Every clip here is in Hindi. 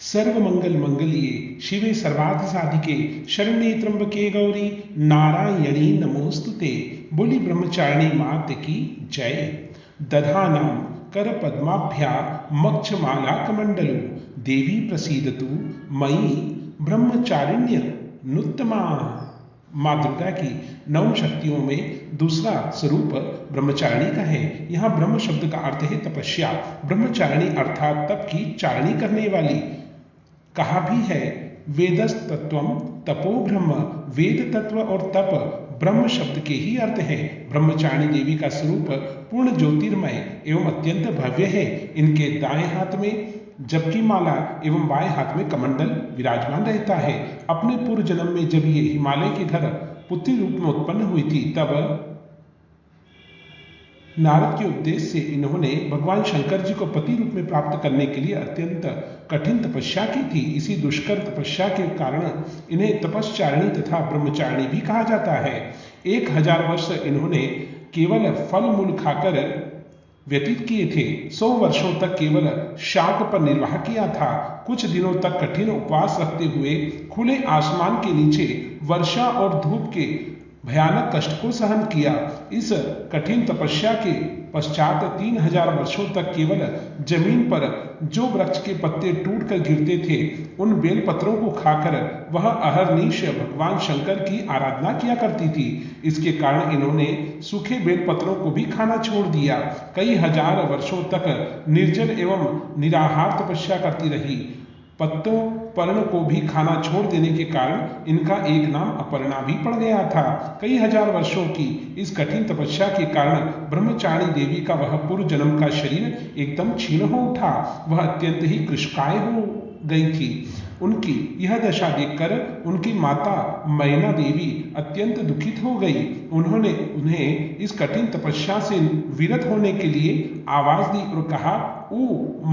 सर्वमंगल मंगल्ये शिवे सर्वार्थ साधिके शरण्ये त्र्यंबके गौरी नारायणी नमोस्तुते। बोली ब्रह्मचारिणी मात की जय। दधानां कर पद्माभ्या मक्षमाला कमंडलु देवी प्रसीदतु मयि ब्रह्मचारिण्य नुत्तमा। माँ दुर्गा की 9 शक्तियों में दूसरा स्वरूप ब्रह्मचारिणी का है। यहाँ ब्रह्म शब्द का अर्थ है तपस्या। ब्रह्मचारिणी अर्थात तप की चारणी करने वाली। कहा भी है वेदस्तत्वम तपो ब्रह्म, वेद तत्व और तप ब्रह्म शब्द के ही अर्थ है। ब्रह्मचारिणी देवी का स्वरूप पूर्ण ज्योतिर्मय एवं अत्यंत भव्य है। इनके दाएं हाथ में जप की माला एवं बाएं हाथ में कमंडल विराजमान रहता है। अपने पूर्व जन्म में जब ये हिमालय के घर पुत्री रूप में उत्पन्न हुई थी, तब नारद के उपदेश से इन्होंने भगवान शंकर जी को पति रूप में प्राप्त करने के लिए अत्यंत कठिन तपस्या की थी। इसी दुष्कर तपस्या के कारण इन्हें तपस्चारिणी तथा ब्रह्मचारिणी भी कहा जाता है। 1000 वर्ष इन्होंने केवल फल मूल खाकर व्यतीत किए थे। 100 वर्षों तक केवल शाक पर निर्वाह किया था। कुछ दिनों तक कठिन उपवास रखते हुए खुले आसमान के नीचे वर्षा और धूप के भयानक कष्ट को सहन किया। इस कठिन तपस्या के पश्चात 3000 वर्षों तक केवल जमीन पर जो वृक्ष के पत्ते टूटकर गिरते थे, उन बेल पत्रों को खाकर वह अहरनिश भगवान शंकर की आराधना किया करती थी। इसके कारण इन्होंने सूखे बेल पत्रों को भी खाना छोड़ दिया। कई हजार वर्षों तक निर्जल एवं निराहार तपस्या करती रही। पत्तों पर्ण को भी खाना छोड़ देने के कारण इनका एक नाम अपर्णा भी पड़ गया था। कई हजार वर्षों की इस कठिन तपस्या के कारण ब्रह्मचारिणी देवी का वह पूर्व जन्म का शरीर एकदम क्षीण हो उठा। वह अत्यंत ही कृशकाय हो गई थी। उनकी यह दशा देखकर उनकी माता मैना देवी अत्यंत दुखित हो गई। उन्होंने उन्हें इस कठिन तपस्या से विरत होने के लिए आवाज दी और कहा, ओ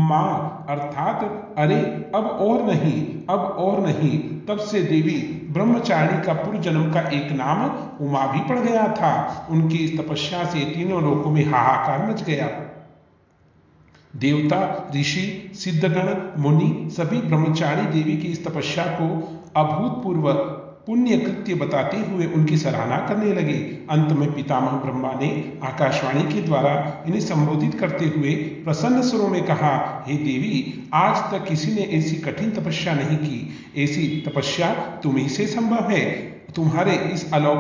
माँ, अर्थात अरे अब और नहीं, अब और नहीं। तब से देवी ब्रह्मचारिणी का पूर्व जन्म का एक नाम उमा भी पड़ गया था। उनकी इस तपस्या से तीनों लोकों में हाहाकार मच गया। देवता, ऋषि, सिद्धगण, मुनि सभी ब्रह्मचारिणी देवी की इस तपस्या को अभूतपूर्व पुण्य कृत्य बताते हुए उनकी सराहना करने लगे। अंत में पितामह ब्रह्मा ने आकाशवाणी के द्वारा इन्हें संबोधित करते हुए प्रसन्न स्वरों में कहा, हे देवी, आज तक किसी ने ऐसी कठिन तपस्या नहीं की। ऐसी तपस्या तुम्ही से संभव है। तुम्हारे इस अलौकिक